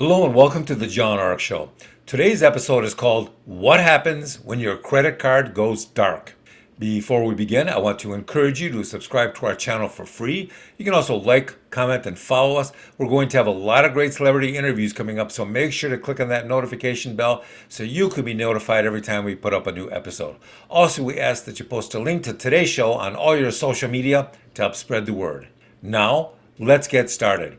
Hello and welcome to the John Ark Show. Today's episode is called What Happens When Your Credit Card Goes Dark. Before we begin, I want to encourage you to subscribe to our channel for free. You can also like, comment, and follow us. We're going to have a lot of great celebrity interviews coming up, so make sure to click on that notification bell so you can be notified every time we put up a new episode. Also, we ask that you post a link to today's show on all your social media to help spread the word. Now, let's get started.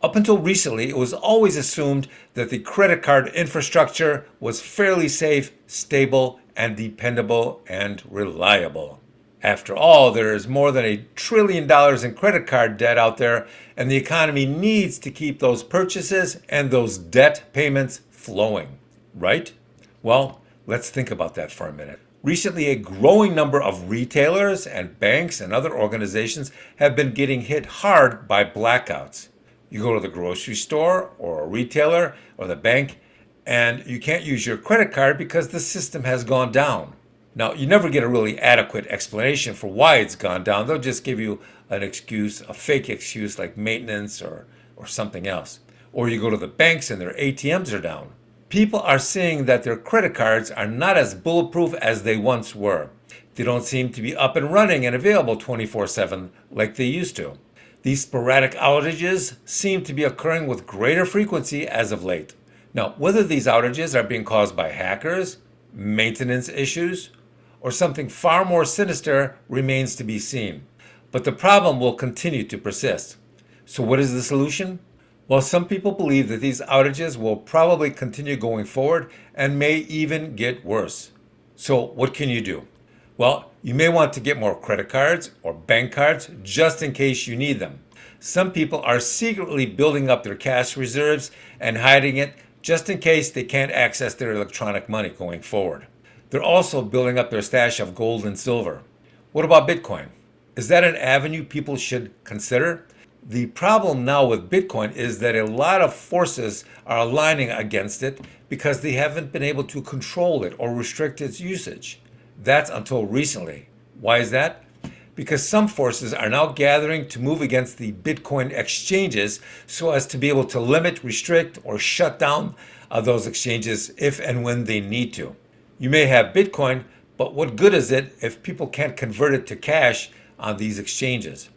Up until recently, it was always assumed that the credit card infrastructure was fairly safe, stable, and dependable and reliable. After all, there is more than $1 trillion in credit card debt out there, and the economy needs to keep those purchases and those debt payments flowing, right? Well, let's think about that for a minute. Recently, a growing number of retailers and banks and other organizations have been getting hit hard by blackouts. You go to the grocery store or a retailer or the bank and you can't use your credit card because the system has gone down. Now, you never get a really adequate explanation for why it's gone down. They'll just give you an excuse, a fake excuse like maintenance or something else. Or you go to the banks and their ATMs are down. People are seeing that their credit cards are not as bulletproof as they once were. They don't seem to be up and running and available 24/7 like they used to. These sporadic outages seem to be occurring with greater frequency as of late. Now, whether these outages are being caused by hackers, maintenance issues, or something far more sinister remains to be seen. But the problem will continue to persist. So what is the solution? Well, some people believe that these outages will probably continue going forward and may even get worse. So what can you do? Well, you may want to get more credit cards or bank cards just in case you need them. Some people are secretly building up their cash reserves and hiding it just in case they can't access their electronic money going forward. They're also building up their stash of gold and silver. What about Bitcoin? Is that an avenue people should consider? The problem now with Bitcoin is that a lot of forces are aligning against it because they haven't been able to control it or restrict its usage. That's until recently. Why is that? Because some forces are now gathering to move against the Bitcoin exchanges so as to be able to limit, restrict, or shut down those exchanges if and when they need to. You may have Bitcoin, but what good is it if people can't convert it to cash on these exchanges?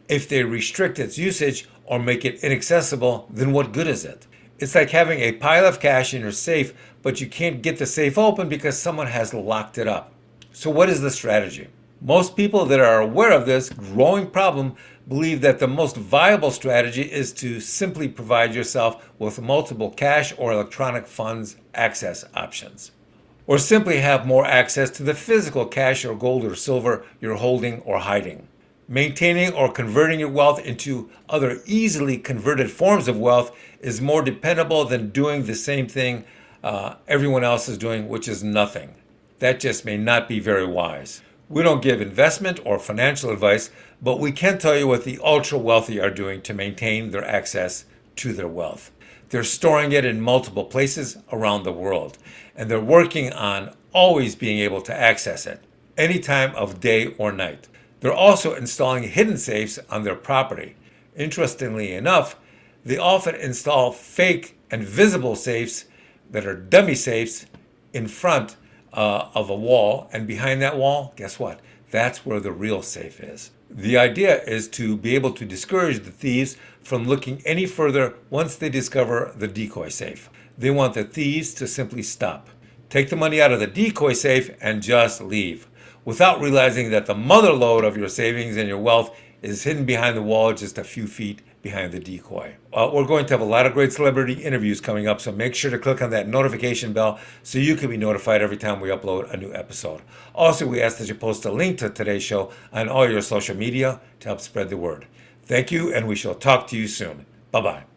If they restrict its usage or make it inaccessible, then what good is it? It's like having a pile of cash in your safe, but you can't get the safe open because someone has locked it up. So what is the strategy? Most people that are aware of this growing problem believe that the most viable strategy is to simply provide yourself with multiple cash or electronic funds access options. Or simply have more access to the physical cash or gold or silver you're holding or hiding. Maintaining or converting your wealth into other easily converted forms of wealth is more dependable than doing the same thing everyone else is doing, which is nothing. That just may not be very wise. We don't give investment or financial advice, but we can tell you what the ultra wealthy are doing to maintain their access to their wealth. They're storing it in multiple places around the world, and they're working on always being able to access it, any time of day or night. They're also installing hidden safes on their property. Interestingly enough, they often install fake and visible safes that are dummy safes in front of a wall, and behind that wall, guess what? That's where the real safe is. The idea is to be able to discourage the thieves from looking any further once they discover the decoy safe. They want the thieves to simply stop, take the money out of the decoy safe, and just leave, without realizing that the mother lode of your savings and your wealth is hidden behind the wall just a few feet behind the decoy. We're going to have a lot of great celebrity interviews coming up, so make sure to click on that notification bell so you can be notified every time we upload a new episode. Also, we ask that you post a link to today's show on all your social media to help spread the word. Thank you, and we shall talk to you soon. Bye-bye.